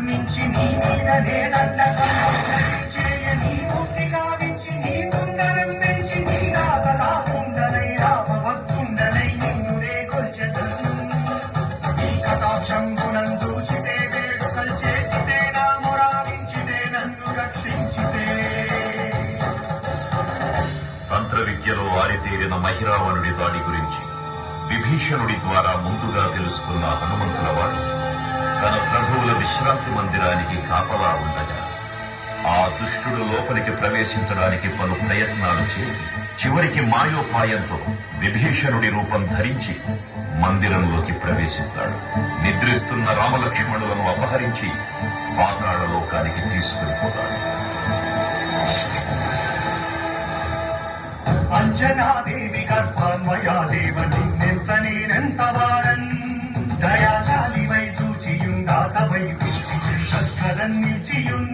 నమ్మించి నీ మీద నేనంట చేయని పూర్తి కావించి నీ సుందరం పెంచి నీ రాతలా ఉండనై రామ భక్తుండనై నిన్నురే కొల్చెదను నీ కటాక్షంబునం చూచితే వేడుకలు చేసితే నా మొరావించితే నన్ను రక్షించితే. తంత్ర విద్యలో ఆరితేరిన మహిరావణుడి దాడి గురించి విభీషణుడి ద్వారా ముందుగా తెలుసుకున్న హనుమంతుల వారు తన ప్రభువుల విశ్రాంతి మందిరానికి కాపలా ఉండగా ఆ దుష్టుడు లోపలికి ప్రవేశించడానికి పలు ప్రయత్నాలు చేసి చివరికి మాయోపాయంతో విభీషణుడి రూపం ధరించి మందిరంలోకి ప్రవేశిస్తాడు. నిద్రిస్తున్న రామలక్ష్మణులను అపహరించి పాతాళ లోకానికి తీసుకునిపోతాడు. అంజనాదేవి గర్భాన్వయాదేవ నిన్నెంత వాడన్ దయాశాలివై చూచియుండాతవై నిలిచియున్